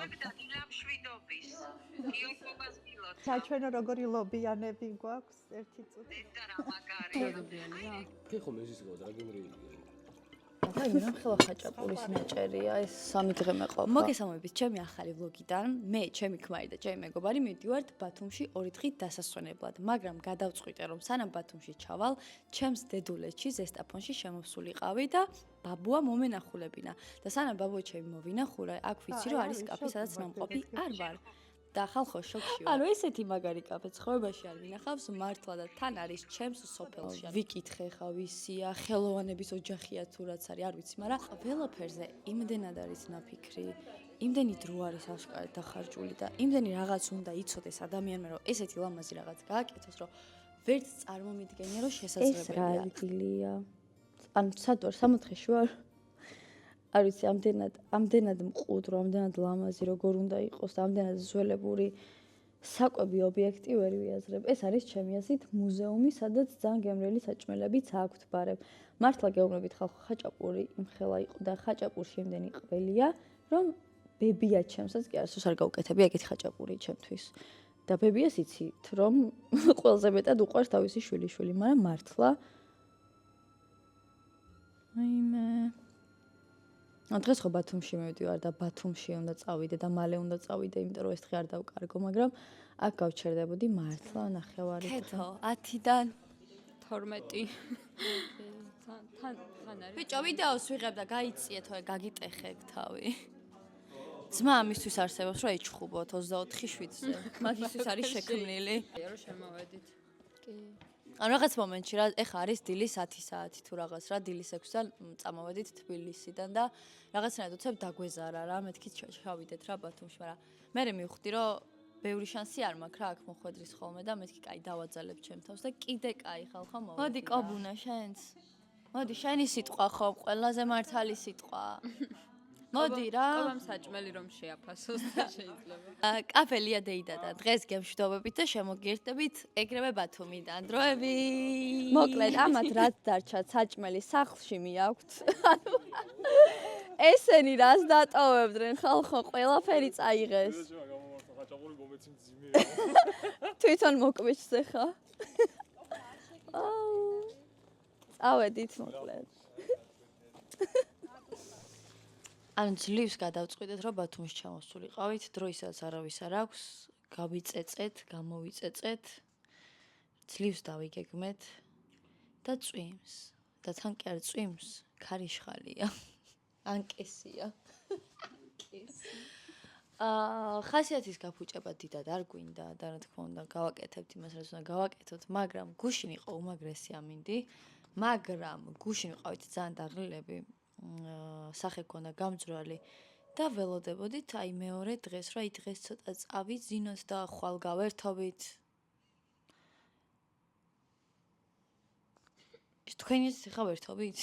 მაგდადი ლამშვიდობის. გიორგობას გილოცავ. საჩვენო როგორი ლობიანები გვაქვს ერთი წუთი. და რა მაგარი. დადობრიანია. კი ხომ ეს ის გქონდა რა გემრიელი. და იმენ ხელა ხაჭაპურის ნაჭერია ეს 3 დღე მეყოფა. მოგესალმებით ჩემი ახალი ვლოგიდან. მე, ჩემი ქმარი და ჩემი მეგობარი მივდივართ ბათუმში 2 დღით დასასვენებლად, მაგრამ გადავწყვიტე რომ სანამ ბათუმში ჩავალ, ჩემს დედულეთში ზესტაფონში შემოვსულიყავი და ბაბუა მომენახულებინა. და სანამ ბაბუა ჩემი მოვინახულა, აქ ვიცი რომ არის კაფე, სადაც ნამყოფი არ ვარ. და ხალხო შოქში ვარ. ანუ ესეთი მაგარი კაფე ცხოვრებაში არ მინახავს მართლა და თან არის ჩემს სოფელში. ვიკითხე ხა ვისია, ხელოვანების ოჯახია თუ რაც არის, არ ვიცი, მაგრამ ყველაფერზე იმდენად არის ნაფიქრი, იმდენი დრო არის აშკარად დახარჯული და იმდენი რაღაც უნდა იცოდეს ადამიანმა, რომ ესეთი ლამაზი რაღაც გააკეთოს, რომ ვერც წარმომიდგენია, რომ შესაძლებელია. ეს რა ადგილია? ანუ სად ვარ? სამოთხეში ვარ. არ ვიცი, ამდენად მყუდრო, ამდენად ლამაზი როგორ უნდა იყოს და ამდენად ზველებური საკვები ობიექტი ვერ ვიაზრებ. ეს არის ჩემი აზრით მუზეუმი, სადაც ძალიან გემრიელი საჭმელებიც აქვთ ბარემ. მართლა გეუბნებით ხალხო, ხაჭაპური იმხელა იყო და ხაჭაპურში იმდენი ყველია, რომ ბებია ჩემსაც კი არასდროს არ გავუკეთები ეგეთი ხაჭაპური ჩემთვის. და ბებიას იცით, რომ ყველაზე მეტად უყვარს თავისი შვილიშვილი, მაგრამ მართლა აიმე დღეს ხო ბათუმში მივდივარ და ბათუმში უნდა წავიდე და მალე უნდა წავიდე, იმიტომ რომ ეს დღე არ დავკარგო, მაგრამ აქ გავჩერდებოდი მართლა ნახევარი. ქეთო 10-დან 12. თან არის. ბიჭო, ვიდეოს ვიღებ და გაიწიეთ, ой, გაგიტეხე თავი. ძმა ამისთვის არსებობს, რომ ეჩხუბოთ 24/7-ზე. მაგისთვის არის შექმნილი. რომ შემოვედით. კი. ანუ რაღაც მომენტში რა, ეხა არის დილის 10 საათი თუ რაღაც რა, დილის 6-დან წამოვედით თბილისიდან და რაღაცნაირად უცებ დაგვეზარა რა, მეთქი ჩავიდეთ რა ბათუმში, მაგრამ მე მივხვდი რომ ბევრი შანსი არ მაქვს რა, აქ მოხვედრის ხოლმე და მეთქი კაი დავაძალებ ჩემ თავს და კიდე კაი ხალხო მოვედი. მოდი კობუნა შენც. მოდი შენი სიტყვა ხო, ყველაზე მართალი სიტყვა. მოდი რა. ყოვამ საჭმელი რომ შეაფასოს და შეიძლება. კაფე ლია დეიდადა. დღეს გემშვიდობებით და შემოგიერთდებით ეგრევე ბათუმიდან. დროები. მოკლედ, ამათ რაც დარჩათ საჭმელი სახლში მიაქვთ. ესენი რას დატოვებდნენ ხალხო, ყველაფერი წაიღეს. ხაჭაპური გომეცი მძიმეა. თვითონ მოკვეჩს ხა. აუ. წავედით მოკლედ. ანუ ძლივს გადავწყვიტეთ, რომ ბათუმში ჩამოსულიყავით, დროისაც არავის არ აქვს, გავიწეწეთ, გამოვიწეწეთ, ძლივს დავიგეგმეთ და წვიმს. და თან კი არ წვიმს, ქარიშხალია. ანკესია. ხასიათის გაფუჭება დიდად არ გვინდა და რა თქმა უნდა, გავაკეთებთ იმას, რაც უნდა გავაკეთოთ, მაგრამ გუშინ იყო უმაგრესი ამინდი, მაგრამ გუშინ ვიყავით ძალიან დაღლილები. სახე ქონდა გამძვრალი და ველოდებოდით აი მეორე დღეს რა აი დღეს ცოტა წავიძინოთ და ხვალ გავერთობით. თქვენიც ხა ვერთობით?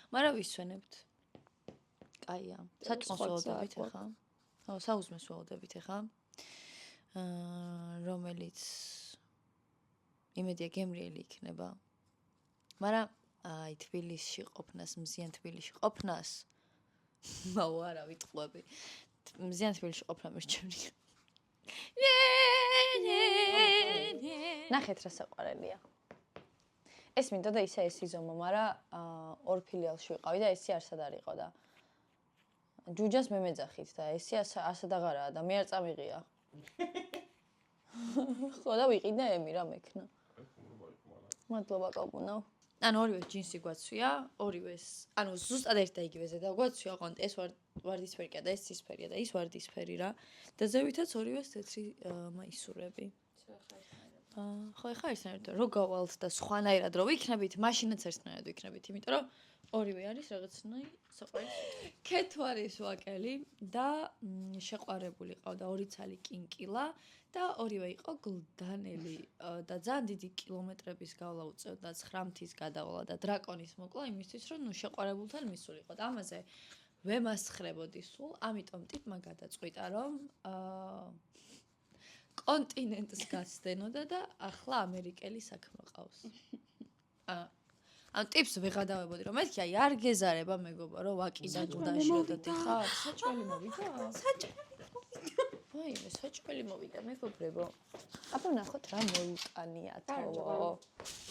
მაგრამ ვისვენებთ. კაია. საჭმელს ველოდებით ხა? ო, საუზმეს ველოდებით ხა? რომელიც იმედია გემრიელი იქნება. მაგრამ აი თბილისში ყოფნას, მზიან თბილისში ყოფნას. მაუ არა ვიტყვები. მზიან თბილისში ყოფნა მერჩევნია. ნახეთ რა საყვარელია. ეს მინდა და ისე ეს იზომო, მაგრამ ორ ფილიალში ვიყავი და ესი არსად არ იყო და ჯუჯას მე მეძახით და ესი ასად აღარაა და მე არ წამიღია. ხო და ვიყიდე ემი რა მექნა. მადლობა კობუნა. ანუ ორივე ჯინსი გვაცვია, ორივეს, ანუ ზუსტად ერთ და იგივეზე დაგვაცვია, ოღონდ ეს ვარდისფერია და ეს ცისფერია და ის ვარდისფერი რა. და ზევითაც ორივეს თეთრი მაისურები. ხო, ეხა ერთნაირად რო გავალთ და სხვანაირად რო ვიქნებით, მაშინაც ერთნაირად ვიქნებით, იმიტომ რომ ორივე არის რაღაცნაირი საყვარელი. ქეთო არის ვაკელი და შეყვარებული ყავდა 2 ცალი კინკილა და ორივე იყო გლდანელი და ძალიან დიდი კილომეტრების გავლა უწევდა 9 მთის გადავლა და დრაკონის მოკლა იმისთვის რომ ნუ შეყვარებულთან მისულიყო და ამაზე ვემასხრებოდი სულ, ამიტომ ტიპმა გადაწყვიტა რომ კონტინენტს გაცდენოდა და ახლა ამერიკელი საქმე ყავს. ანუ ტიპს ვეღადავებოდი რომ მეთქი აი არ გეზარება მეგობა რომ ვაკიდან გუდაში რომ დადიხარ საჭმელი მოვიდა ვაიმე საჭმელი მოვიდა მეგობრებო აბა ნახოთ რა მოუტანიათო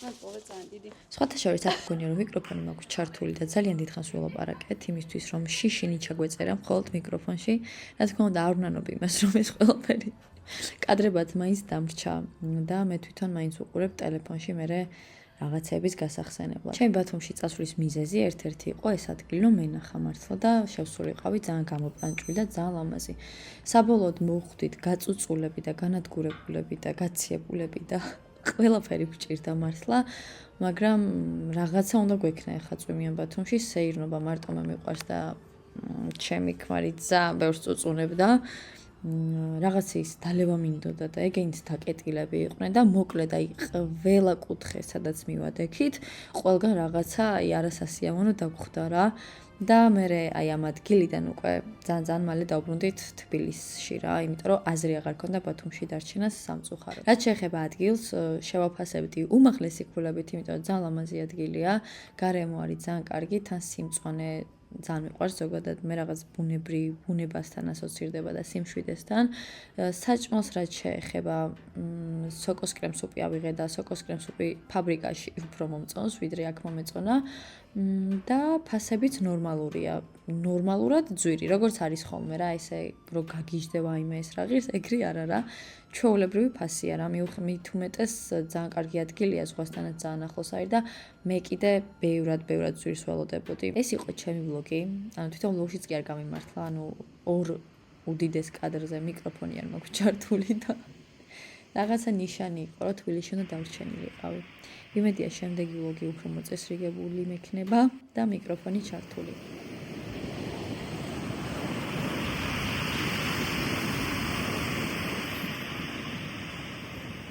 მას ყოველ ძალიან დიდი. სხვათა შორის აქ გქონია რომ მიკროფონი მაქვს ჩართული და ძალიან დიდხანს ველაპარაკეთ იმისთვის რომ შიშინი ჩაგვეწერა მხოლოდ მიკროფონში რა თქმა უნდა არ ვნანობ იმას რომ ეს ყველაფერი კადრებად მაინც დამრჩა და მე თვითონ მაინც უყურებ ტელეფონში მე რაღაცების გასახსენებლად. ჩემი ბათუმში წასვლის მიზეზი ერთ-ერთი იყო ეს ადგილი, რომ მენახა მართლა და შევსულიყავი ძალიან გამოპრანჭული და ძალიან ლამაზი. საბოლოოდ მოვხვდით გაწუწულები და განადგურებულები და გაციებულები და ყველაფერი გვჭირდა მართლა, მაგრამ რაღაცა უნდა გვექნა ახლა წვიმიან ბათუმში, სეირნობა მარტო მე მიყვარს და ჩემი ქმარი ძალიან ბევრს წუწუნებდა. რაღაცის დალევა მინდოდა და ეგენიც დაკეტილები იყვნენ და მოკლედ აი ყველა კუთხე სადაც მივადექით ყველგან რაღაცა აი არასასიამოვნო დაგხვდა რა და მე აი ამ ადგილიდან უკვე ძალიან მალე დავბრუნდით თბილისში რა იმიტომ რომ აზრი აღარ ქონდა ბათუმში დარჩენას სამწუხაროდ რაც შეეხება ადგილს შევაფასებდი უმაღლესი ქულებით იმიტომ რომ ძალიან ლამაზი ადგილია გარემო არის ძალიან კარგი თან სიმწვანე ძალიან მიყვარს ზოგადად მე რაღაც ბუნებასთან ასოცირდება და სიმშვიდესთან საჭმელს რაც შეეხება სოკოს კრემსუპი ავიღე და სოკოს კრემსუპი ფაბრიკაში უფრო მომწონს ვიდრე აქ მომეწონა და ფასებიც ნორმალურია ნორმალურად ძვირი როგორც არის ხოლმე რა ესე რო გაგიჟდება აიმე ეს რაღაც ეგრე არა რა ჩვეულებრივი ფასია რა მით უმეტეს ძალიან კარგი ადგილია ზღვასთანაც ძალიან ახლოს არის და მე კიდე ბევრად ძვირს ველოდებოდი ეს იყო ჩემი ვლოგი ანუ თვითონ ვლოგშიც კი არ გამიმართლა ანუ ორ უდიდეს კადრზე მიკროფონი არ მაქვს ჩართული და რაღაცა ნიშანი იყო რომ თბილისში უნდა დავრჩენილიყავი იმედია შემდეგი ვლოგი უფრო მოწესრიგებული მექნება და მიკროფონი ჩართული